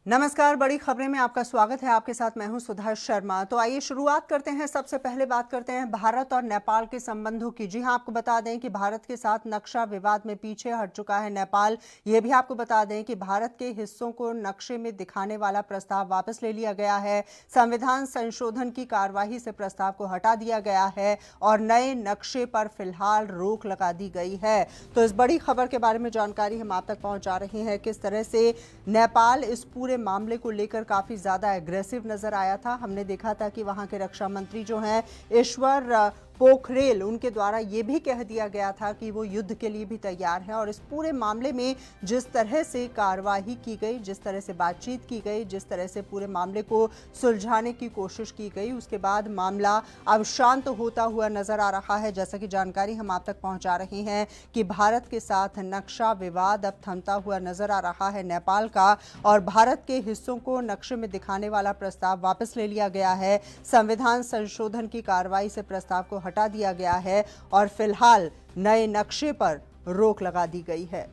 नमस्कार, बड़ी खबरें में आपका स्वागत है। आपके साथ मैं हूं सुधा शर्मा। तो आइए शुरुआत करते हैं। सबसे पहले बात करते हैं भारत और नेपाल के संबंधों की। जी हां, आपको बता दें कि भारत के साथ नक्शा विवाद में पीछे हट चुका है नेपाल। ये भी आपको बता दें कि भारत के हिस्सों को नक्शे में दिखाने वाला प्रस्ताव वापस ले लिया गया है। संविधान संशोधन की कार्यवाही से प्रस्ताव को हटा दिया गया है और नए नक्शे पर फिलहाल रोक लगा दी गई है। तो इस बड़ी खबर के बारे में जानकारी हम आप तक पहुंचा रहे हैं। किस तरह से नेपाल इस पूरे मामले को लेकर काफी ज्यादा एग्रेसिव नजर आया था। हमने देखा था कि वहां के रक्षा मंत्री जो हैं ईश्वर पोखरेल, उनके द्वारा ये भी कह दिया गया था कि वो युद्ध के लिए भी तैयार है। और इस पूरे मामले में जिस तरह से कार्यवाही की गई, जिस तरह से बातचीत की गई, जिस तरह से पूरे मामले को सुलझाने की कोशिश की गई, उसके बाद मामला अब शांत होता हुआ नजर आ रहा है। जैसा कि जानकारी हम आप तक पहुंचा रहे हैं कि भारत के साथ नक्शा विवाद अब थमता हुआ नजर आ रहा है नेपाल का, और भारत के हिस्सों को नक्शे में दिखाने वाला प्रस्ताव वापस ले लिया गया है। संविधान संशोधन की कार्रवाई से प्रस्ताव को हटा दिया गया है और फिलहाल नए नक्शे पर रोक लगा दी गई है।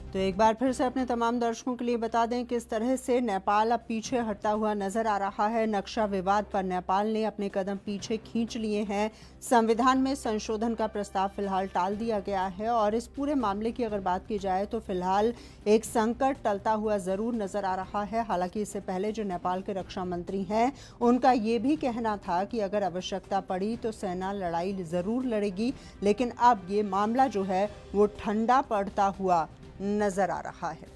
तो एक बार फिर से अपने तमाम दर्शकों के लिए बता दें कि किस तरह से नेपाल अब पीछे हटता हुआ नजर आ रहा है। नक्शा विवाद पर नेपाल ने अपने कदम पीछे खींच लिए हैं। संविधान में संशोधन का प्रस्ताव फिलहाल टाल दिया गया है और इस पूरे मामले की अगर बात की जाए तो फिलहाल एक संकट टलता हुआ जरूर नजर आ रहा है। हालांकि इससे पहले जो नेपाल के रक्षा मंत्री हैं, उनका ये भी कहना था कि अगर आवश्यकता पड़ी तो सेना लड़ाई जरूर लड़ेगी, लेकिन अब ये मामला जो है वो ठंडा पड़ता हुआ नजर आ रहा है।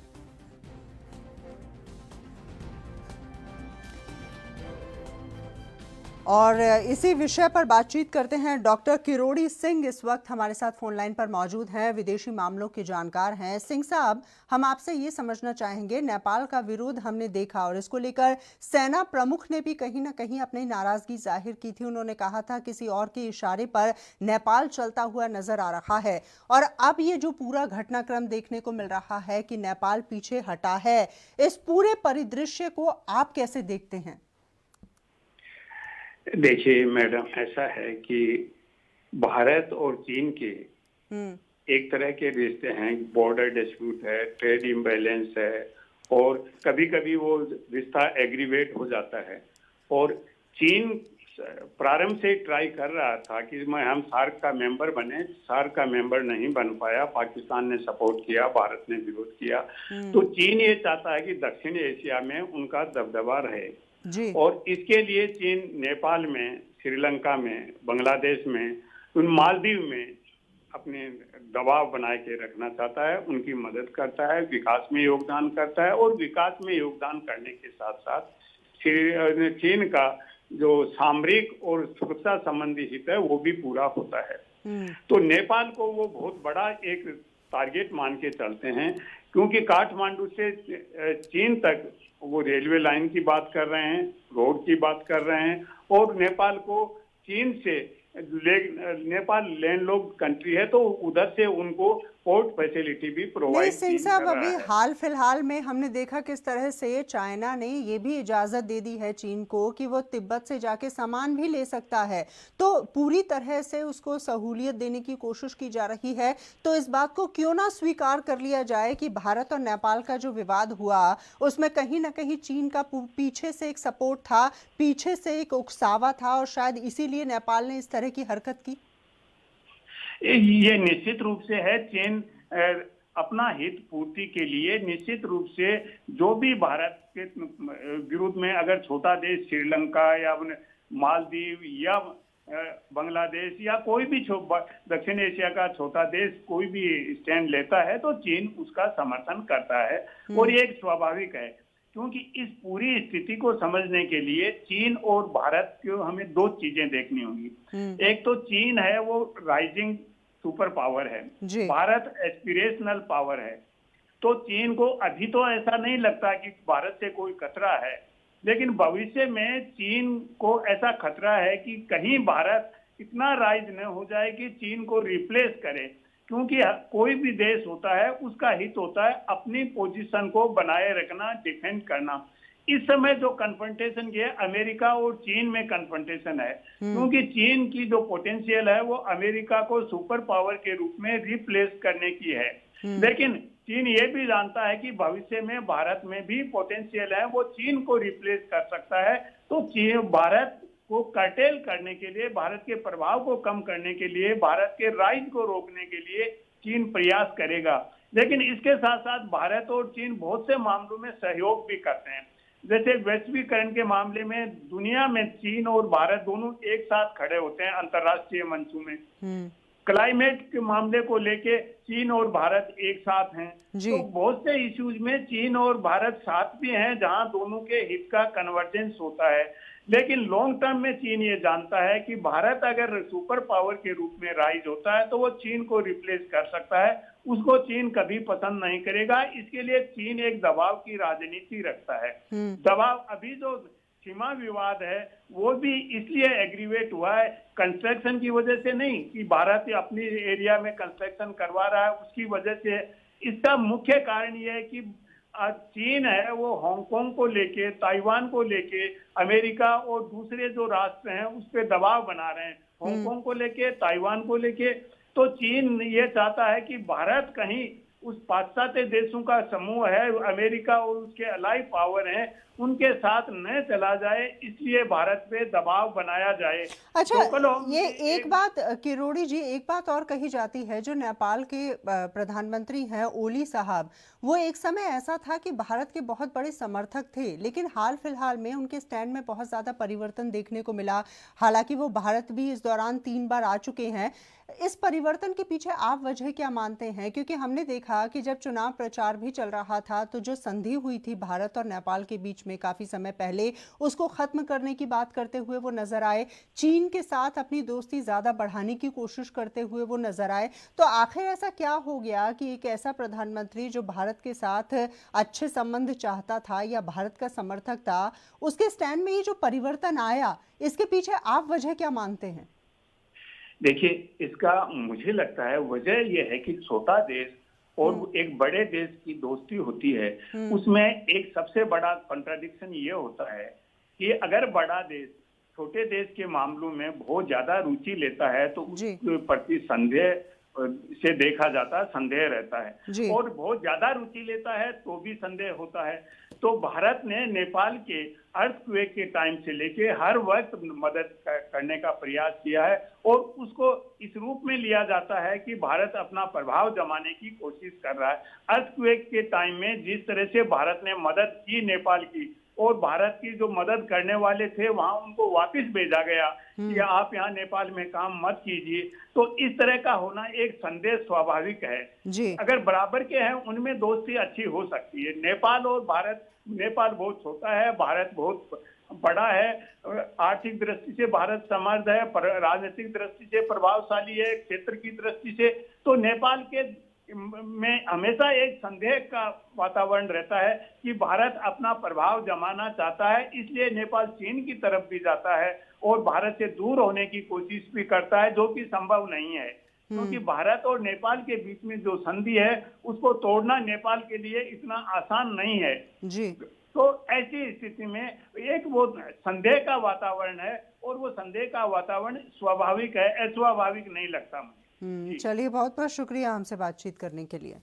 और इसी विषय पर बातचीत करते हैं। डॉक्टर किरोड़ी सिंह इस वक्त हमारे साथ फोन लाइन पर मौजूद हैं, विदेशी मामलों के जानकार हैं। सिंह साहब, हम आपसे ये समझना चाहेंगे, नेपाल का विरोध हमने देखा और इसको लेकर सेना प्रमुख ने भी कहीं ना कहीं अपनी नाराजगी जाहिर की थी। उन्होंने कहा था किसी और के इशारे पर नेपाल चलता हुआ नजर आ रहा है, और अब ये जो पूरा घटनाक्रम देखने को मिल रहा है कि नेपाल पीछे हटा है, इस पूरे परिदृश्य को आप कैसे देखते हैं? देखिए मैडम, ऐसा है कि भारत और चीन के एक तरह के रिश्ते हैं। बॉर्डर डिस्प्यूट है, ट्रेड इम्बैलेंस है, और कभी कभी वो रिश्ता एग्रीवेट हो जाता है। और चीन प्रारंभ से ट्राई कर रहा था कि हम सार्क का मेंबर बने, सार्क का मेंबर नहीं बन पाया। पाकिस्तान ने सपोर्ट किया, भारत ने विरोध किया। तो चीन ये चाहता है कि दक्षिण एशिया में उनका दबदबा रहे जी। और इसके लिए चीन नेपाल में, श्रीलंका में, बांग्लादेश में, उन मालदीव में अपने दबाव बनाए के रखना चाहता है, उनकी मदद करता है, विकास में योगदान करता है। और विकास में योगदान करने के साथ साथ चीन का जो सामरिक और सुरक्षा संबंधी हित है वो भी पूरा होता है। तो नेपाल को वो बहुत बड़ा एक टारगेट मान के चलते हैं, क्योंकि काठमांडू से चीन तक वो रेलवे लाइन की बात कर रहे हैं, रोड की बात कर रहे हैं, और नेपाल को चीन से नेपाल लैंडलॉक्ड कंट्री है, तो उधर से उनको पोर्ट फैसिलिटी भी प्रोवाइड सिंह साहब, अभी हाल फिलहाल में हमने देखा किस तरह से चाइना ने ये भी इजाजत दे दी है चीन को कि वो तिब्बत से जाके सामान भी ले सकता है। तो पूरी तरह से उसको सहूलियत देने की कोशिश की जा रही है। तो इस बात को क्यों ना स्वीकार कर लिया जाए कि भारत और नेपाल का जो विवाद हुआ उसमें कहीं ना कहीं चीन का पीछे से एक सपोर्ट था, पीछे से एक उकसावा था, और शायद इसीलिए नेपाल ने इस तरह की हरकत की। ये निश्चित रूप से है। चीन अपना हित पूर्ति के लिए निश्चित रूप से जो भी भारत के विरुद्ध में, अगर छोटा देश श्रीलंका या मालदीव या बांग्लादेश या कोई भी दक्षिण एशिया का छोटा देश कोई भी स्टैंड लेता है तो चीन उसका समर्थन करता है। और ये एक स्वाभाविक है, क्योंकि इस पूरी स्थिति को समझने के लिए चीन और भारत को हमें दो चीजें देखनी होंगी। एक तो चीन है वो राइजिंग सुपर पावर है, भारत एस्पिरेशनल पावर है। तो चीन को अभी तो ऐसा नहीं लगता कि भारत से कोई खतरा है, लेकिन भविष्य में चीन को ऐसा खतरा है कि कहीं भारत इतना राइज न हो जाए कि चीन को रिप्लेस करे, क्योंकि कोई भी देश होता है उसका हित होता है अपनी पोजीशन को बनाए रखना, डिफेंड करना। इस समय जो कन्फ्रंटेशन की है अमेरिका और चीन में कन्फ्रंटेशन है, क्योंकि चीन की जो पोटेंशियल है वो अमेरिका को सुपर पावर के रूप में रिप्लेस करने की है, लेकिन चीन ये भी जानता है कि भविष्य में भारत में भी पोटेंशियल है, वो चीन को रिप्लेस कर सकता है। तो चीन भारत को कर्टेल करने के लिए, भारत के प्रभाव को कम करने के लिए, भारत के राइज को रोकने के लिए चीन प्रयास करेगा। लेकिन इसके साथ साथ भारत और चीन बहुत से मामलों में सहयोग भी करते हैं। जैसे वैश्वीकरण के मामले में दुनिया में चीन और भारत दोनों एक साथ खड़े होते हैं अंतर्राष्ट्रीय मंचों में। क्लाइमेट के मामले को लेके चीन और भारत एक साथ हैं। तो बहुत से इश्यूज में चीन और भारत साथ भी हैं जहां दोनों के हित का कन्वर्जेंस होता है। लेकिन लॉन्ग टर्म में चीन ये जानता है कि भारत अगर सुपर पावर के रूप में राइज होता है तो वो चीन को रिप्लेस कर सकता है, उसको चीन कभी पसंद नहीं करेगा। इसके लिए चीन एक दबाव की राजनीति रखता है। दबाव, अभी जो सीमा विवाद है वो भी इसलिए एग्रीवेट हुआ है कंस्ट्रक्शन की वजह से नहीं कि भारत अपनी एरिया में कंस्ट्रक्शन करवा रहा है उसकी वजह से। इसका मुख्य कारण यह है कि चीन है वो हांगकांग को लेके, ताइवान को लेके अमेरिका और दूसरे जो राष्ट्र हैं उस पर दबाव बना रहे हैं, हांगकांग को लेके, ताइवान को लेके। तो चीन ये चाहता है कि भारत कहीं उस पाश्चात्य देशों का समूह है, अमेरिका और उसके अलाई पावर हैं, उनके साथ न चला जाए, इसलिए भारत पे दबाव बनाया जाए। अच्छा, तो ये एक बात किरोड़ी जी, एक बात और कही जाती है, जो नेपाल के प्रधानमंत्री हैं ओली साहब, वो एक समय ऐसा था कि भारत के बहुत बड़े समर्थक थे, लेकिन हाल फिलहाल में उनके स्टैंड में बहुत ज़्यादा परिवर्तन देखने को मिला। हालांकि वो भारत भी इस दौरान 3 बार आ चुके हैं। इस परिवर्तन के पीछे आप वजह क्या मानते हैं? क्योंकि हमने देखा कि जब चुनाव प्रचार भी चल रहा था तो जो संधि हुई थी भारत और नेपाल के बीच में काफी समय पहले, उसको खत्म करने की बात करते हुए वो नजर आए। चीन के साथ अपनी दोस्ती ज्यादा बढ़ाने की कोशिश करते हुए वो नजर आए। तो आखिर ऐसा क्या हो गया कि एक ऐसा प्रधानमंत्री जो भारत के साथ अच्छे संबंध चाहता था या भारत का समर्थक था, उसके स्टैंड में ये जो परिवर्तन आया, इसके पीछे आप वजह क्या मानते हैं? देखिए, इसका मुझे लगता है वजह यह है कि छोटा देश और एक बड़े देश की दोस्ती होती है, उसमें एक सबसे बड़ा कॉन्ट्राडिक्शन ये होता है कि अगर बड़ा देश छोटे देश के मामलों में बहुत ज्यादा रुचि लेता है तो उसके प्रति संदेह से देखा जाता है, संदेह रहता है, और बहुत ज्यादा रुचि लेता है तो भी संदेह होता है। तो भारत ने नेपाल के अर्थक्वेक के टाइम से लेके हर वक्त मदद करने का प्रयास किया है, और उसको इस रूप में लिया जाता है कि भारत अपना प्रभाव जमाने की कोशिश कर रहा है। अर्थक्वेक के टाइम में जिस तरह से भारत ने मदद की नेपाल की, और भारत की जो मदद करने वाले थे वहां उनको वापस भेजा गया कि आप यहाँ नेपाल में काम मत कीजिए, तो इस तरह का होना एक संदेश स्वाभाविक है जी। अगर बराबर के हैं उनमें दोस्ती अच्छी हो सकती है। नेपाल और भारत, नेपाल बहुत छोटा है, भारत बहुत बड़ा है, आर्थिक दृष्टि से भारत समर्थ है, राजनीतिक दृष्टि से प्रभावशाली है, क्षेत्र की दृष्टि से। तो नेपाल के में हमेशा एक संदेह का वातावरण रहता है कि भारत अपना प्रभाव जमाना चाहता है, इसलिए नेपाल चीन की तरफ भी जाता है और भारत से दूर होने की कोशिश भी करता है, जो कि संभव नहीं है, क्योंकि भारत और नेपाल के बीच में जो संधि है उसको तोड़ना नेपाल के लिए इतना आसान नहीं है जी। तो ऐसी स्थिति में एक वो संदेह का वातावरण है, और वो संदेह का वातावरण स्वाभाविक है, अस्वाभाविक नहीं लगता मुझे। चलिए, बहुत बहुत शुक्रिया हमसे बातचीत करने के लिए।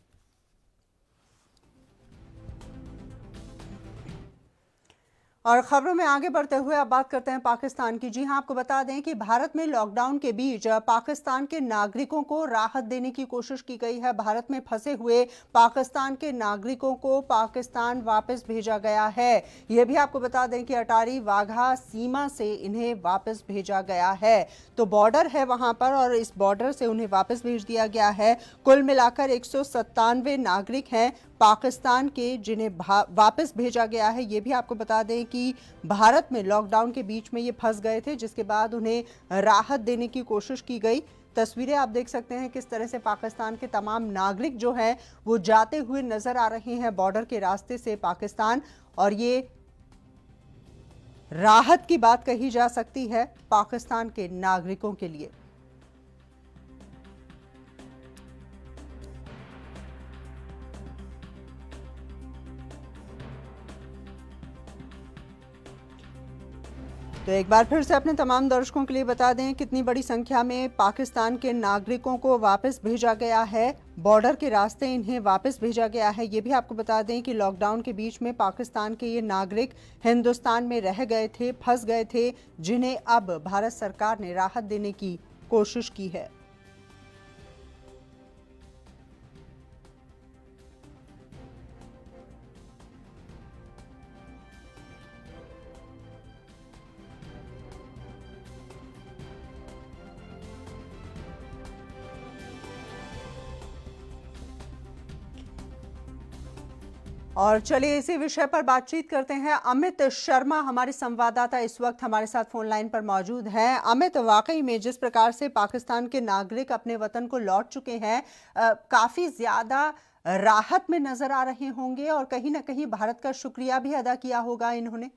और खबरों में आगे बढ़ते हुए अब बात करते हैं पाकिस्तान की। जी हां, आपको बता दें कि भारत में लॉकडाउन के बीच पाकिस्तान के नागरिकों को राहत देने की कोशिश की गई है। भारत में फंसे हुए पाकिस्तान के नागरिकों को पाकिस्तान वापस भेजा गया है। यह भी आपको बता दें कि अटारी वाघा सीमा से इन्हें वापस भेजा गया है। तो बॉर्डर है वहां पर, और इस बॉर्डर से उन्हें वापस भेज दिया गया है। कुल मिलाकर 197 नागरिक हैं पाकिस्तान के जिन्हें वापस भेजा गया है। ये भी आपको बता दें कि भारत में लॉकडाउन के बीच में ये फंस गए थे, जिसके बाद उन्हें राहत देने की कोशिश की गई। तस्वीरें आप देख सकते हैं किस तरह से पाकिस्तान के तमाम नागरिक जो हैं वो जाते हुए नजर आ रहे हैं बॉर्डर के रास्ते से पाकिस्तान। और ये राहत की बात कही जा सकती है पाकिस्तान के नागरिकों के लिए। तो एक बार फिर से अपने तमाम दर्शकों के लिए बता दें कितनी बड़ी संख्या में पाकिस्तान के नागरिकों को वापस भेजा गया है, बॉर्डर के रास्ते इन्हें वापस भेजा गया है। ये भी आपको बता दें कि लॉकडाउन के बीच में पाकिस्तान के ये नागरिक हिंदुस्तान में रह गए थे, फंस गए थे, जिन्हें अब भारत सरकार ने राहत देने की कोशिश की है। और चलिए इसी विषय पर बातचीत करते हैं। अमित शर्मा हमारे संवाददाता इस वक्त हमारे साथ फोन लाइन पर मौजूद हैं। अमित, वाकई में जिस प्रकार से पाकिस्तान के नागरिक अपने वतन को लौट चुके हैं, काफी ज्यादा राहत में नजर आ रहे होंगे और कहीं ना कहीं भारत का शुक्रिया भी अदा किया होगा इन्होंने।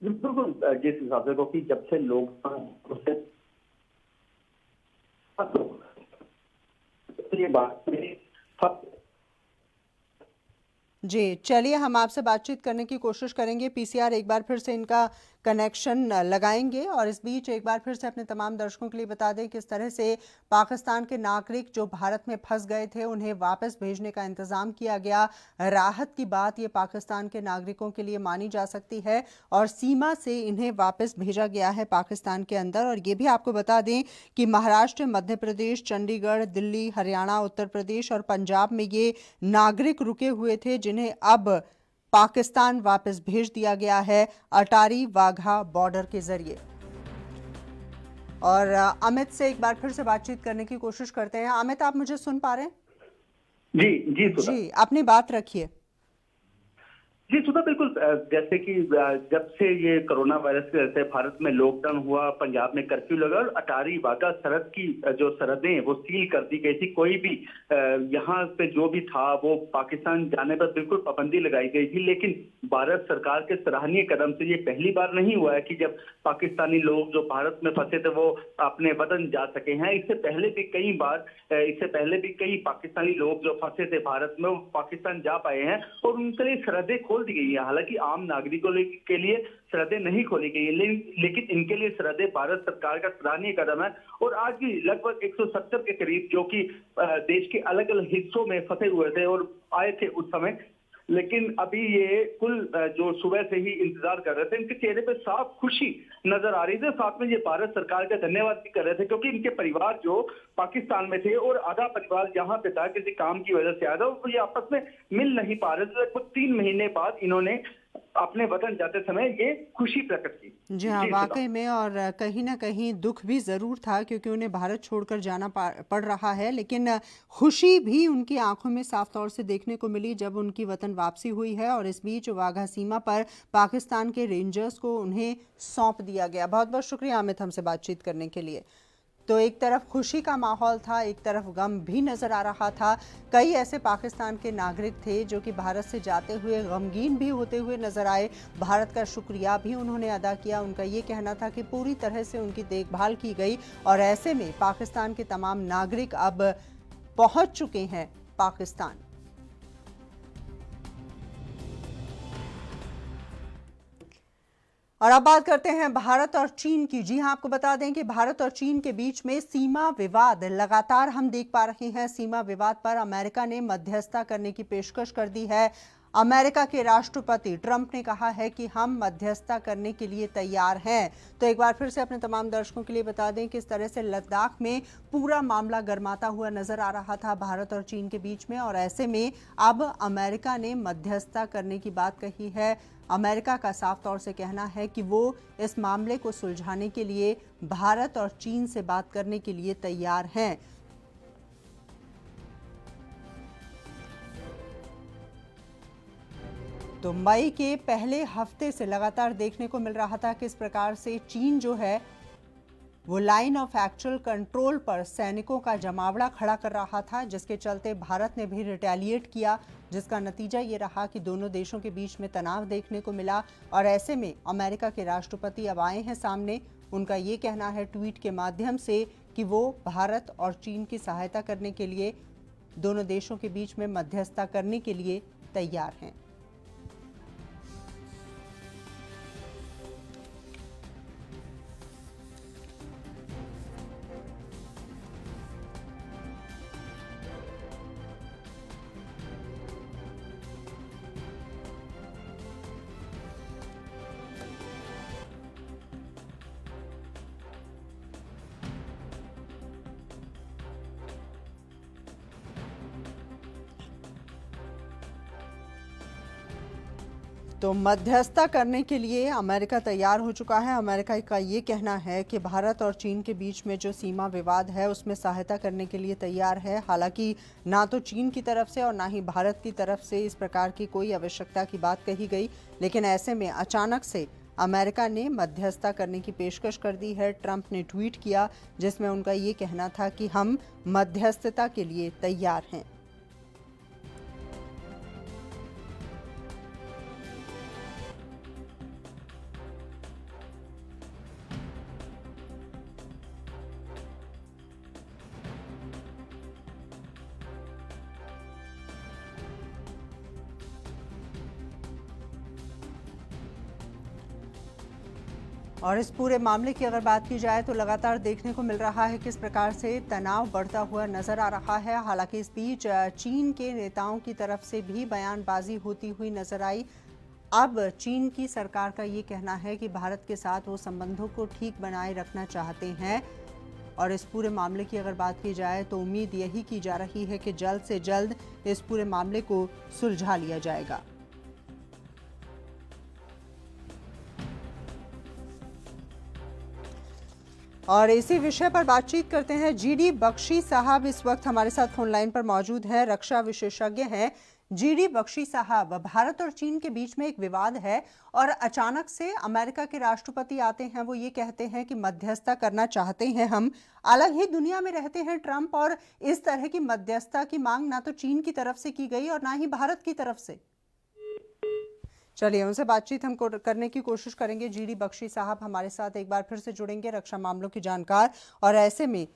बिल्कुल जिस हिसाब से क्योंकि जब से लोग ये बात जी, चलिए हम आपसे बातचीत करने की कोशिश करेंगे। पीसीआर एक बार फिर से इनका कनेक्शन लगाएंगे और इस बीच एक बार फिर से अपने तमाम दर्शकों के लिए बता दें किस तरह से पाकिस्तान के नागरिक जो भारत में फंस गए थे उन्हें वापस भेजने का इंतजाम किया गया। राहत की बात ये पाकिस्तान के नागरिकों के लिए मानी जा सकती है और सीमा से इन्हें वापस भेजा गया है पाकिस्तान के अंदर। और ये भी आपको बता दें कि महाराष्ट्र, मध्य प्रदेश, चंडीगढ़, दिल्ली, हरियाणा, उत्तर प्रदेश और पंजाब में ये नागरिक रुके हुए थे जिन्हें अब पाकिस्तान वापस भेज दिया गया है अटारी वाघा बॉर्डर के जरिए। और अमित से एक बार फिर से बातचीत करने की कोशिश करते हैं। अमित, आप मुझे सुन पा रहे हैं? जी, अपनी बात रखिए। जी सुधा, बिल्कुल जैसे कि जब से ये कोरोना वायरस की वजह से भारत में लॉकडाउन हुआ, पंजाब में कर्फ्यू लगा और अटारी वाघा सरहद की जो सरहदें वो सील कर दी गई थी। कोई भी यहाँ पे जो भी था वो पाकिस्तान जाने पर बिल्कुल पाबंदी लगाई गई थी। लेकिन भारत सरकार के सराहनीय कदम से ये पहली बार नहीं हुआ है कि जब पाकिस्तानी लोग जो भारत में फंसे थे वो अपने वतन जा सके हैं। इससे पहले भी कई पाकिस्तानी लोग जो फंसे थे भारत में वो पाकिस्तान जा पाए हैं और उनके लिए सरहदें खोल दी गई है। हालांकि आम नागरिकों के लिए सरहदें नहीं खोली गई है, लेकिन इनके लिए सरहदें भारत सरकार का सराहनीय कदम है। और आज भी लगभग 170 के करीब जो कि देश के अलग अलग हिस्सों में फंसे हुए थे और आए थे उस समय, लेकिन अभी ये कुल जो सुबह से ही इंतजार कर रहे थे, इनके चेहरे पे साफ खुशी नजर आ रही थी। साथ में ये भारत सरकार का धन्यवाद भी कर रहे थे क्योंकि इनके परिवार जो पाकिस्तान में थे और आधा परिवार यहाँ पे था, किसी काम की वजह से आया था, तो ये आपस में मिल नहीं पा रहे थे। लगभग 3 महीने बाद इन्होंने अपने वतन जाते समय ये खुशी प्रकट की। जी हाँ, वाकई में। और कहीं ना कहीं दुख भी ज़रूर था क्योंकि उन्हें भारत छोड़कर जाना पड़ रहा है, लेकिन खुशी भी उनकी आंखों में साफ तौर से देखने को मिली जब उनकी वतन वापसी हुई है। और इस बीच वाघा सीमा पर पाकिस्तान के रेंजर्स को उन्हें सौंप दिया गया। बहुत बहुत शुक्रिया अमित हमसे बातचीत करने के लिए। तो एक तरफ खुशी का माहौल था, एक तरफ गम भी नजर आ रहा था। कई ऐसे पाकिस्तान के नागरिक थे जो कि भारत से जाते हुए गमगीन भी होते हुए नजर आए। भारत का शुक्रिया भी उन्होंने अदा किया। उनका ये कहना था कि पूरी तरह से उनकी देखभाल की गई और ऐसे में पाकिस्तान के तमाम नागरिक अब पहुंच चुके हैं पाकिस्तान। और अब बात करते हैं भारत और चीन की। जी हां, आपको बता दें कि भारत और चीन के बीच में सीमा विवाद लगातार हम देख पा रहे हैं। सीमा विवाद पर अमेरिका ने मध्यस्थता करने की पेशकश कर दी है। अमेरिका के राष्ट्रपति ट्रंप ने कहा है कि हम मध्यस्थता करने के लिए तैयार हैं। तो एक बार फिर से अपने तमाम दर्शकों के लिए बता दें कि इस तरह से लद्दाख में पूरा मामला गर्माता हुआ नजर आ रहा था भारत और चीन के बीच में, और ऐसे में अब अमेरिका ने मध्यस्थता करने की बात कही है। अमेरिका का साफ तौर से कहना है कि वो इस मामले को सुलझाने के लिए भारत और चीन से बात करने के लिए तैयार हैं। तो मई के पहले हफ्ते से लगातार देखने को मिल रहा था किस प्रकार से चीन जो है वो लाइन ऑफ एक्चुअल कंट्रोल पर सैनिकों का जमावड़ा खड़ा कर रहा था, जिसके चलते भारत ने भी रिटेलिएट किया, जिसका नतीजा ये रहा कि दोनों देशों के बीच में तनाव देखने को मिला। और ऐसे में अमेरिका के राष्ट्रपति अब आए हैं सामने। उनका ये कहना है ट्वीट के माध्यम से कि वो भारत और चीन की सहायता करने के लिए, दोनों देशों के बीच में मध्यस्थता करने के लिए तैयार हैं। तो मध्यस्थता करने के लिए अमेरिका तैयार हो चुका है। अमेरिका का ये कहना है कि भारत और चीन के बीच में जो सीमा विवाद है उसमें सहायता करने के लिए तैयार है। हालांकि ना तो चीन की तरफ से और ना ही भारत की तरफ से इस प्रकार की कोई आवश्यकता की बात कही गई, लेकिन ऐसे में अचानक से अमेरिका ने मध्यस्थता करने की पेशकश कर दी है। ट्रंप ने ट्वीट किया जिसमें उनका ये कहना था कि हम मध्यस्थता के लिए तैयार हैं। और इस पूरे मामले की अगर बात की जाए तो लगातार देखने को मिल रहा है किस प्रकार से तनाव बढ़ता हुआ नजर आ रहा है। हालांकि इस बीच चीन के नेताओं की तरफ से भी बयानबाजी होती हुई नजर आई। अब चीन की सरकार का ये कहना है कि भारत के साथ वो संबंधों को ठीक बनाए रखना चाहते हैं। और इस पूरे मामले की अगर बात की जाए तो उम्मीद यही की जा रही है कि जल्द से जल्द इस पूरे मामले को सुलझा लिया जाएगा। और इसी विषय पर बातचीत करते हैं। जीडी बख्शी साहब इस वक्त हमारे साथ फोन लाइन पर मौजूद हैं, रक्षा विशेषज्ञ हैं। जीडी बख्शी साहब, भारत और चीन के बीच में एक विवाद है और अचानक से अमेरिका के राष्ट्रपति आते हैं, वो ये कहते हैं कि मध्यस्थता करना चाहते हैं हम। अलग ही दुनिया में रहते हैं ट्रंप, और इस तरह की मध्यस्थता की मांग ना तो चीन की तरफ से की गई और ना ही भारत की तरफ से। चलिए उनसे बातचीत हम करने की कोशिश करेंगे। जीडी बख्शी साहब हमारे साथ एक बार फिर से जुड़ेंगे, रक्षा मामलों के जानकार। और ऐसे में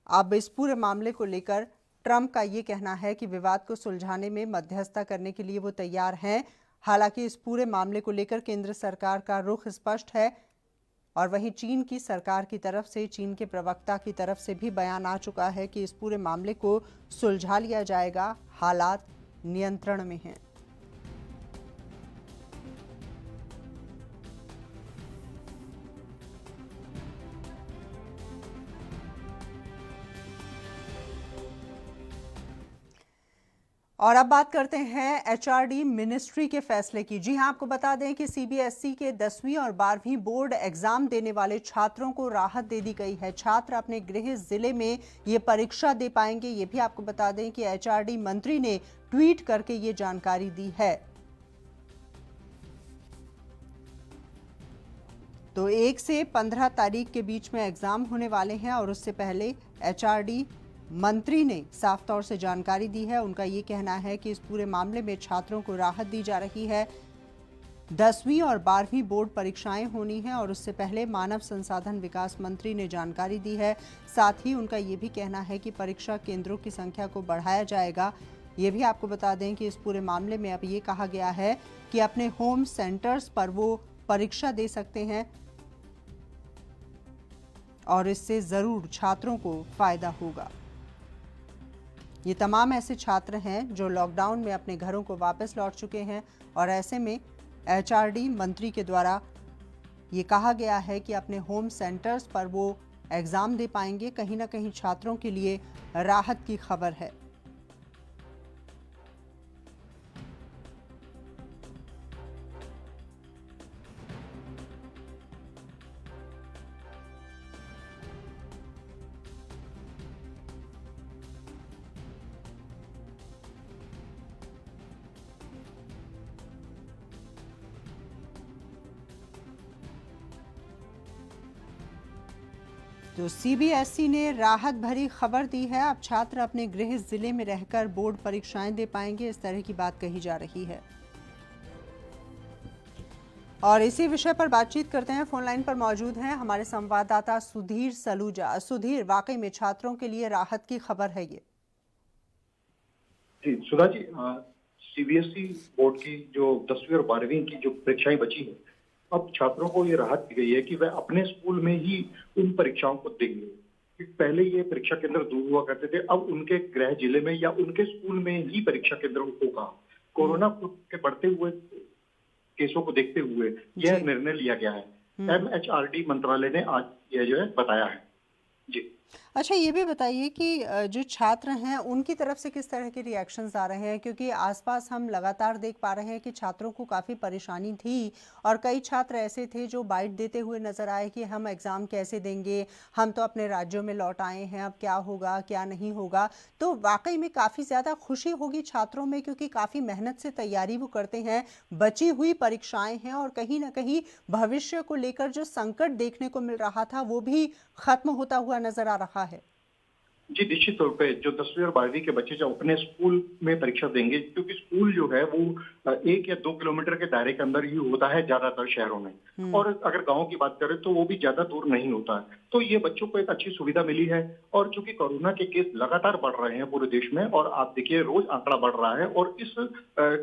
अब इस पूरे मामले को लेकर ट्रंप का ये कहना है कि विवाद को सुलझाने में मध्यस्थता करने के लिए वो तैयार हैं। हालांकि इस पूरे मामले को लेकर केंद्र सरकार का रुख स्पष्ट है, और वहीं चीन की सरकार की तरफ से, चीन के प्रवक्ता की तरफ से भी बयान आ चुका है कि इस पूरे मामले को सुलझा लिया जाएगा, हालात नियंत्रण में हैं। और अब बात करते हैं एचआरडी मिनिस्ट्री के फैसले की। जी हां, आपको बता दें कि सीबीएसई के 10वीं और 12वीं बोर्ड एग्जाम देने वाले छात्रों को राहत दे दी गई है। छात्र अपने गृह जिले में ये परीक्षा दे पाएंगे। ये भी आपको बता दें कि एचआरडी मंत्री ने ट्वीट करके ये जानकारी दी है। तो 1 से 15 तारीख के बीच में एग्जाम होने वाले हैं, और उससे पहले एचआरडी मंत्री ने साफ तौर से जानकारी दी है। उनका ये कहना है कि इस पूरे मामले में छात्रों को राहत दी जा रही है। 10वीं और 12वीं बोर्ड परीक्षाएं होनी है, और उससे पहले मानव संसाधन विकास मंत्री ने जानकारी दी है। साथ ही उनका ये भी कहना है कि परीक्षा केंद्रों की संख्या को बढ़ाया जाएगा। ये भी आपको बता दें कि इस पूरे मामले में अब ये कहा गया है कि अपने होम सेंटर्स पर वो परीक्षा दे सकते हैं, और इससे जरूर छात्रों को फायदा होगा। ये तमाम ऐसे छात्र हैं जो लॉकडाउन में अपने घरों को वापस लौट चुके हैं, और ऐसे में एचआरडी मंत्री के द्वारा ये कहा गया है कि अपने होम सेंटर्स पर वो एग्ज़ाम दे पाएंगे। कहीं ना कहीं छात्रों के लिए राहत की खबर है। तो सीबीएसई ने राहत भरी खबर दी है। अब छात्र अपने गृह जिले में रहकर बोर्ड परीक्षाएं दे पाएंगे, इस तरह की बात कही जा रही है। और इसी विषय पर बातचीत करते हैं। फोन लाइन पर मौजूद हैं हमारे संवाददाता सुधीर सलूजा। सुधीर, वाकई में छात्रों के लिए राहत की खबर है ये? जी सुधा जी, सीबीएसई बोर्ड की जो 10वीं और 12वीं की जो परीक्षाएं बची है, अब छात्रों को ये राहत दी गई है कि वह अपने स्कूल में ही उन परीक्षाओं को देंगे। पहले ये परीक्षा केंद्र दूर हुआ करते थे, अब उनके गृह जिले में या उनके स्कूल में ही परीक्षा केंद्र होगा। कोरोना के बढ़ते हुए केसों को देखते हुए यह निर्णय लिया गया है। एमएचआरडी मंत्रालय ने आज यह जो है बताया है। जी अच्छा, ये भी बताइए कि जो छात्र हैं उनकी तरफ से किस तरह के रिएक्शंस आ रहे हैं, क्योंकि आसपास हम लगातार देख पा रहे हैं कि छात्रों को काफ़ी परेशानी थी और कई छात्र ऐसे थे जो बाइट देते हुए नजर आए कि हम एग्ज़ाम कैसे देंगे, हम तो अपने राज्यों में लौट आए हैं, अब क्या होगा क्या नहीं होगा। तो वाकई में काफ़ी ज़्यादा खुशी होगी छात्रों में, क्योंकि काफ़ी मेहनत से तैयारी वो करते हैं, बची हुई परीक्षाएं हैं और कहीं ना कहीं भविष्य को लेकर जो संकट देखने को मिल रहा था वो भी खत्म होता हुआ नजर आ रहा है। जी निश्चित तौर पे जो 10वीं और 12वीं के बच्चे जो अपने स्कूल में परीक्षा देंगे, क्योंकि स्कूल जो है वो 1 या 2 किलोमीटर के दायरे के अंदर ही होता है ज्यादातर शहरों में, और अगर गांव की बात करें तो वो भी ज्यादा दूर नहीं होता है। तो ये बच्चों को एक अच्छी सुविधा मिली है। और चूंकि कोरोना के केस लगातार बढ़ रहे हैं पूरे देश में, और आप देखिए रोज आंकड़ा बढ़ रहा है, और इस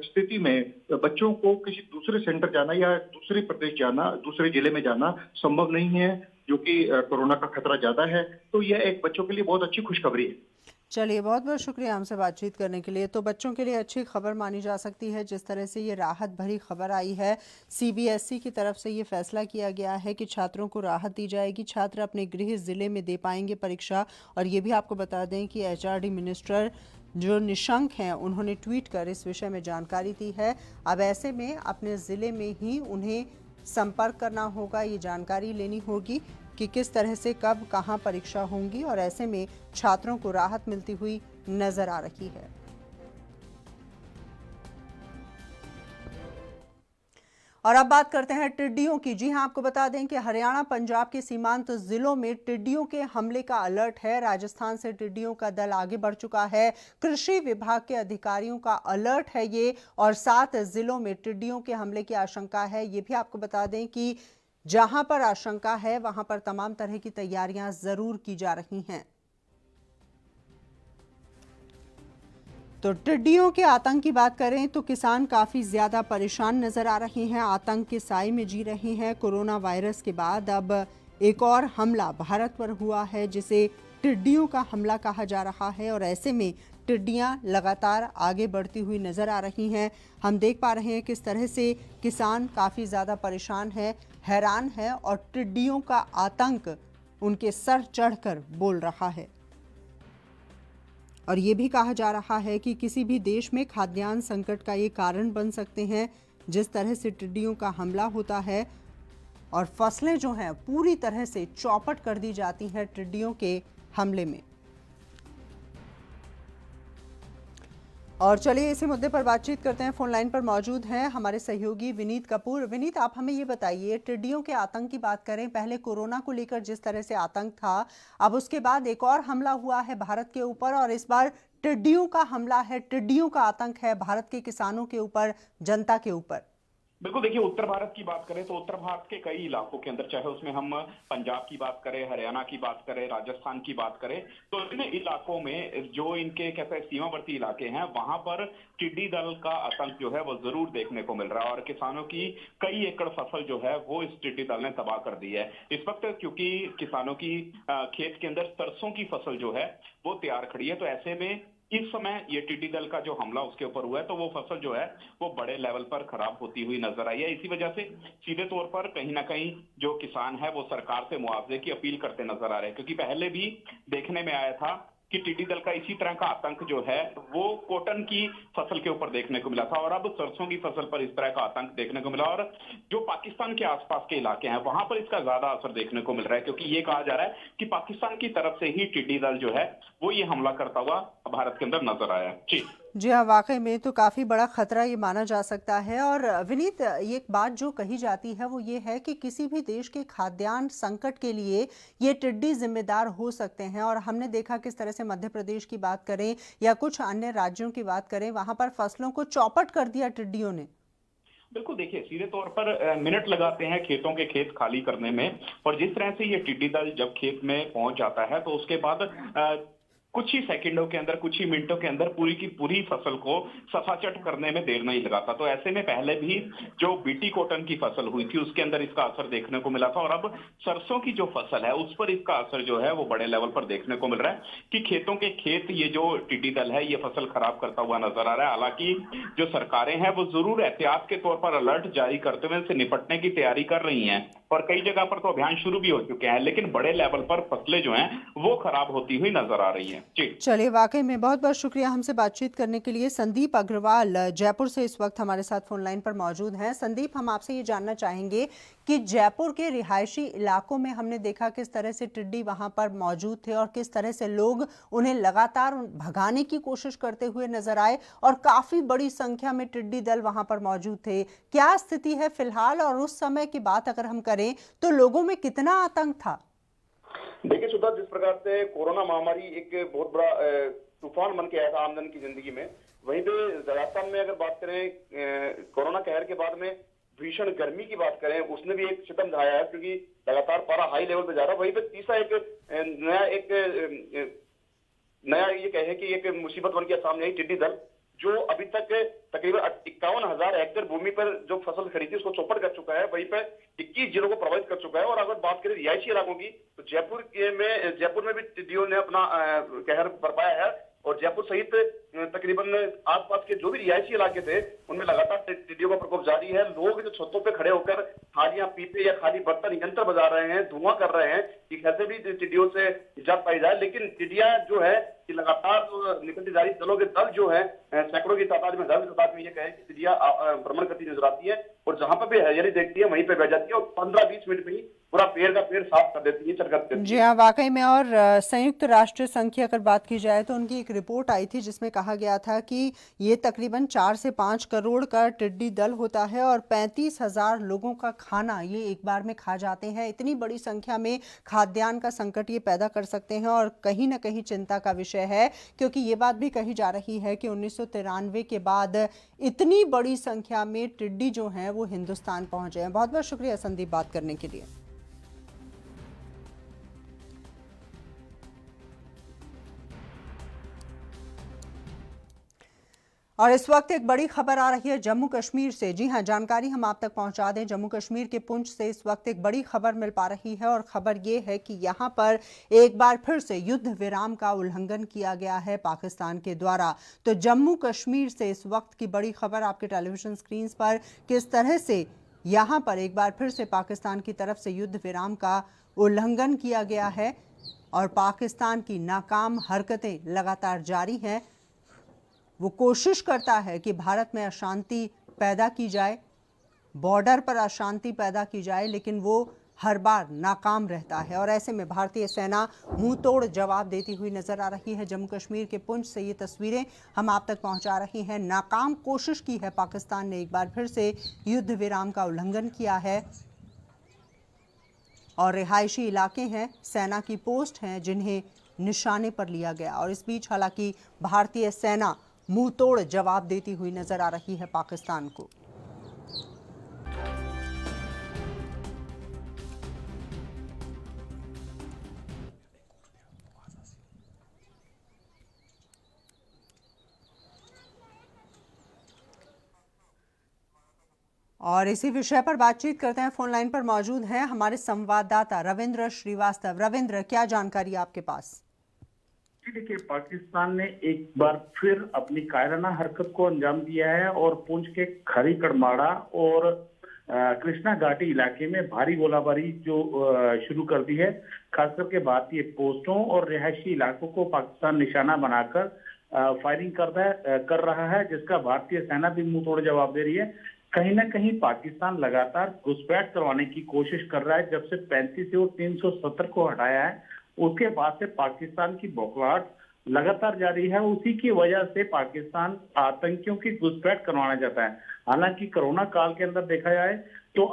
स्थिति में बच्चों को किसी दूसरे सेंटर जाना या दूसरे प्रदेश जाना, दूसरे जिले में जाना संभव नहीं है, जो कि कोरोना का खतरा ज्यादा है। तो यह एक बच्चों के लिए बहुत अच्छी खुशखबरी है। चलिए, बहुत बहुत शुक्रिया हमसे बातचीत करने के लिए। तो बच्चों के लिए अच्छी खबर मानी जा सकती है जिस तरह से ये राहत भरी खबर आई है। सीबीएसई की तरफ से ये फैसला किया गया है कि छात्रों को राहत दी जाएगी, छात्र अपने गृह जिले में दे पाएंगे परीक्षा। और ये भी आपको बता दें कि एचआरडी मिनिस्टर जो निशंक हैं उन्होंने ट्वीट कर इस विषय में जानकारी दी है। अब ऐसे में अपने ज़िले में ही उन्हें संपर्क करना होगा, ये जानकारी लेनी होगी कि किस तरह से कब कहां परीक्षा होंगी, और ऐसे में छात्रों को राहत मिलती हुई नजर आ रही है। और अब बात करते हैं टिड्डियों की। जी हां, आपको बता दें कि हरियाणा पंजाब के सीमांत जिलों में टिड्डियों के हमले का अलर्ट है। राजस्थान से टिड्डियों का दल आगे बढ़ चुका है। कृषि विभाग के अधिकारियों का अलर्ट है ये, और 7 जिलों में टिड्डियों के हमले की आशंका है। ये भी आपको बता दें कि जहां पर आशंका है वहां पर तमाम तरह की तैयारियां जरूर की जा रही हैं। तो टिड्डियों के आतंक की बात करें तो किसान काफी ज्यादा परेशान नजर आ रहे हैं, आतंक के साए में जी रहे हैं। कोरोना वायरस के बाद अब एक और हमला भारत पर हुआ है जिसे टिड्डियों का हमला कहा जा रहा है, और ऐसे में टिड्डियां लगातार आगे बढ़ती हुई नजर आ रही हैं। हम देख पा रहे हैं किस तरह से किसान काफी ज्यादा परेशान है, हैरान है, और टिड्डियों का आतंक उनके सर चढ़कर बोल रहा है। और ये भी कहा जा रहा है कि किसी भी देश में खाद्यान्न संकट का ये कारण बन सकते हैं जिस तरह से टिड्डियों का हमला होता है, और फसलें जो हैं पूरी तरह से चौपट कर दी जाती हैं टिड्डियों के हमले में। और चलिए इसी मुद्दे पर बातचीत करते हैं। फोन लाइन पर मौजूद हैं हमारे सहयोगी विनीत कपूर। विनीत, आप हमें ये बताइए, टिड्डियों के आतंक की बात करें, पहले कोरोना को लेकर जिस तरह से आतंक था, अब उसके बाद एक और हमला हुआ है भारत के ऊपर, और इस बार टिड्डियों का हमला है, टिड्डियों का आतंक है भारत के किसानों के ऊपर, जनता के ऊपर। बिल्कुल, देखिए उत्तर भारत की बात करें तो उत्तर भारत के कई इलाकों के अंदर, चाहे उसमें हम पंजाब की बात करें, हरियाणा की बात करें, राजस्थान की बात करें, तो इन इलाकों में जो इनके कैसे सीमावर्ती इलाके हैं वहां पर टिड्डी दल का आतंक जो है वो जरूर देखने को मिल रहा है, और किसानों की कई एकड़ फसल जो है वो इस टिड्डी दल ने तबाह कर दी है इस वक्त, क्योंकि किसानों की खेत के अंदर सरसों की फसल जो है वो तैयार खड़ी है। तो ऐसे में इस समय ये टिड्डी दल का जो हमला उसके ऊपर हुआ है तो वो फसल जो है वो बड़े लेवल पर खराब होती हुई नजर आई है। इसी वजह से सीधे तौर पर कहीं ना कहीं जो किसान है वो सरकार से मुआवजे की अपील करते नजर आ रहे हैं, क्योंकि पहले भी देखने में आया था कि टिड्डी दल का इसी तरह का आतंक जो है वो कॉटन की फसल के ऊपर देखने को मिला था, और अब सरसों की फसल पर इस तरह का आतंक देखने को मिला। और जो पाकिस्तान के आसपास के इलाके हैं वहां पर इसका ज्यादा असर देखने को मिल रहा है, क्योंकि ये कहा जा रहा है कि पाकिस्तान की तरफ से ही टिड्डी दल जो है वो ये हमला करता हुआ भारत के अंदर नजर आया। जी जी हाँ, वाकई में तो काफ़ी बड़ा खतरा ये माना जा सकता है। और विनीत, ये एक बात जो कही जाती है वो ये है कि किसी भी देश के खाद्यान्न संकट के लिए ये टिड्डी जिम्मेदार हो सकते हैं। और हमने देखा किस तरह से मध्य प्रदेश की बात करें या कुछ अन्य राज्यों की बात करें, वहां पर फसलों को चौपट कर दिया टिड्डियों ने। बिल्कुल, देखिए सीधे तौर पर मिनट लगाते हैं खेतों के खेत खाली करने में। और जिस तरह से ये टिड्डी दल जब खेत में पहुंच जाता है तो उसके बाद कुछ ही सेकंडों के अंदर, कुछ ही मिनटों के अंदर पूरी की पूरी फसल को सफाचट करने में देर नहीं लगाता। तो ऐसे में पहले भी जो बीटी कॉटन की फसल हुई थी उसके अंदर इसका असर देखने को मिला था, और अब सरसों की जो फसल है उस पर इसका असर जो है वो बड़े लेवल पर देखने को मिल रहा है कि खेतों के खेत ये जो टिड्डी दल है ये फसल खराब करता हुआ नजर आ रहा है। हालांकि जो सरकारें हैं वो जरूर एहतियात के तौर पर अलर्ट जारी करते हुए इनसे निपटने की तैयारी कर रही हैं, और कई जगह पर तो अभियान शुरू भी हो चुके हैं, लेकिन बड़े लेवल पर फसलें जो हैं वो खराब होती हुई नजर आ रही हैं। जी चलिए, वाकई में बहुत बहुत शुक्रिया हमसे बातचीत करने के लिए। संदीप अग्रवाल जयपुर से इस वक्त हमारे साथ फोन लाइन पर मौजूद हैं। संदीप, हम आपसे ये जानना चाहेंगे कि जयपुर के रिहायशी इलाकों में हमने देखा किस तरह से टिड्डी वहां पर मौजूद थे और किस तरह से लोग उन्हें लगातार भगाने की कोशिश करते हुए नजर आए, और काफी बड़ी संख्या में टिड्डी दल वहां पर मौजूद थे। क्या स्थिति है फिलहाल, और उस समय की बात अगर हम करें तो लोगों में कितना आतंक था? देखिए सुधा, जिस प्रकार से कोरोना महामारी एक बहुत बड़ा तूफान बन के आया था आमजन की जिंदगी में, वहीं पे राजस्थान में अगर बात करें कोरोना कहर के बाद में भीषण गर्मी की बात करें, उसने भी एक सितम ढाया है, क्योंकि लगातार पारा हाई लेवल पे जा रहा है। वहीं पे तीसरा नया ये कहे कि एक मुसीबत बन के सामने आई टिड्डी दल, जो अभी तक तकरीबन 51,000 हेक्टेयर भूमि पर जो फसल खड़ी थी उसको चौपट कर चुका है। वहीं पर 21 जिलों को प्रभावित कर चुका है। और अगर बात करें रिहायशी इलाकों की, तो जयपुर में भी टिड्डियों ने अपना कहर बरपाया है, और जयपुर सहित तकरीबन आसपास के जो भी रिहायशी इलाके थे उनमें लगातार टिड्डियों का प्रकोप जारी है। लोग जो छतों पे खड़े होकर थालियां, पीपे या खाली बर्तन यंत्र बजा रहे हैं, धुआं कर रहे हैं कि कैसे भी टिड्डियों से निजात पाई जाए। लेकिन टिड्डियां जो है कि लगातार निकलती जा रही दलों के दल जो है सैकड़ों की तादाद में, हजारों की तादाद में ये कहे कि टिड्डियां भ्रमण करती नजर आती है, और जहां पर भी हरियाली देखती है वहीं पे बह जाती है, और 15-20 मिनट में ही पूरा पेड़ का पेड़ साफ कर देती है, चरकत देती है। जी हाँ, वाकई में। और संयुक्त राष्ट्र संघ की अगर बात की जाए तो उनकी एक रिपोर्ट आई थी जिसमें कहा गया था कि ये तकरीबन 4 से 5 करोड़ का टिड्डी दल होता है, और 35,000 लोगों का खाना ये एक बार में खा जाते हैं। इतनी बड़ी संख्या में खाद्यान्न का संकट ये पैदा कर सकते हैं, और कहीं ना कहीं चिंता का विषय है, क्योंकि ये बात भी कही जा रही है कि 1993 के बाद इतनी बड़ी संख्या में टिड्डी जो हैं वो हिंदुस्तान पहुंचे हैं। बहुत बहुत शुक्रिया संदीप बात करने के लिए। और इस वक्त एक बड़ी खबर आ रही है जम्मू कश्मीर से। जी हां, जानकारी हम आप तक पहुंचा दें। जम्मू कश्मीर के पुंछ से इस वक्त एक बड़ी खबर मिल पा रही है, और खबर ये है कि यहां पर एक बार फिर से युद्ध विराम का उल्लंघन किया गया है पाकिस्तान के द्वारा। तो जम्मू कश्मीर से इस वक्त की बड़ी खबर आपके टेलीविजन स्क्रीन पर, किस तरह से यहां पर एक बार फिर से पाकिस्तान की तरफ से युद्ध विराम का उल्लंघन किया गया है, और पाकिस्तान की नाकाम हरकतें लगातार जारी हैं। वो कोशिश करता है कि भारत में अशांति पैदा की जाए, बॉर्डर पर अशांति पैदा की जाए, लेकिन वो हर बार नाकाम रहता है। और ऐसे में भारतीय सेना मुंह तोड़ जवाब देती हुई नजर आ रही है। जम्मू कश्मीर के पुंछ से ये तस्वीरें हम आप तक पहुंचा रही हैं। नाकाम कोशिश की है पाकिस्तान ने, एक बार फिर से युद्ध विराम का उल्लंघन किया है, और रिहायशी इलाके हैं, सेना की पोस्ट हैं जिन्हें निशाने पर लिया गया। और इस बीच हालांकि भारतीय सेना मुंह तोड़ जवाब देती हुई नजर आ रही है पाकिस्तान को। और इसी विषय पर बातचीत करते हैं। फोन लाइन पर मौजूद हैं हमारे संवाददाता रविंद्र श्रीवास्तव। रविंद्र, क्या जानकारी आपके पास? देखिए, पाकिस्तान ने एक बार फिर अपनी कायराना हरकत को अंजाम दिया है, और पुंछ के खरी कड़माड़ा और कृष्णा घाटी इलाके में भारी गोलाबारी जो शुरू कर दी है। खास करके भारतीय पोस्टों और रिहायशी इलाकों को पाकिस्तान निशाना बनाकर फायरिंग कर रहा है, जिसका भारतीय सेना भी मुंह तोड़ जवाब दे रही है। कहीं ना कहीं पाकिस्तान लगातार घुसपैठ करवाने की कोशिश कर रहा है। जब से 35 और 370 को हटाया है, उसके बाद से पाकिस्तान की बौखलाहट लगातार जारी है। उसी की वजह से पाकिस्तान आतंकियों की घुसपैठ करवाना चाहता है। हालांकि कोरोना काल के अंदर देखा जाए तो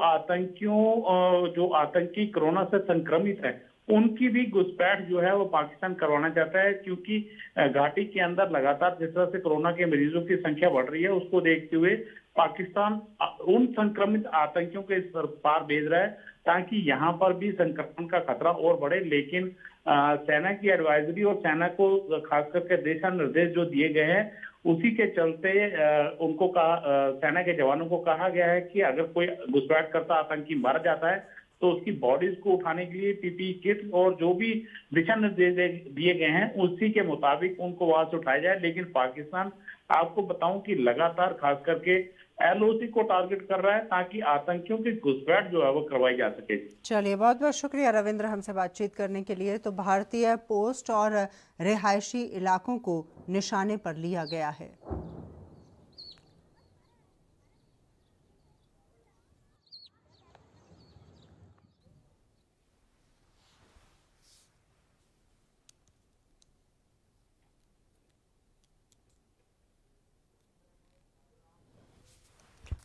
जो आतंकी कोरोना से संक्रमित है उनकी भी घुसपैठ जो है वो पाकिस्तान करवाना चाहता है, क्योंकि घाटी के अंदर लगातार जिस तरह से कोरोना के मरीजों की संख्या बढ़ रही है उसको देखते हुए पाकिस्तान उन संक्रमित आतंकियों के इस पार भेज रहा है ताकि यहाँ पर भी संक्रमण का खतरा और बढ़े। लेकिन सेना की एडवाइजरी और सेना को खास करके दिशा निर्देश जो दिए गए हैं उसी के चलते उनको सेना के जवानों को कहा गया है कि अगर कोई घुसपैठ करता आतंकी मर जाता है तो उसकी बॉडीज को उठाने के लिए पीपीई किट और जो भी दिशा निर्देश दिए गए हैं उसी के मुताबिक उनको वहां से उठाया जाए। लेकिन पाकिस्तान आपको बताऊं कि लगातार खास करके एलओसी को टारगेट कर रहा है ताकि आतंकियों की घुसपैठ जो है वो करवाई जा सके। चलिए, बहुत बहुत शुक्रिया रविंद्र हमसे बातचीत करने के लिए। तो भारतीय पोस्ट और रिहायशी इलाकों को निशाने पर लिया गया है।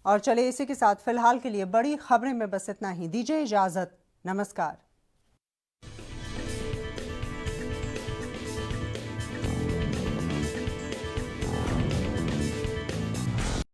और चलिए इसी के साथ फिलहाल के लिए बड़ी खबरें में बस इतना ही। दीजिए इजाजत, नमस्कार।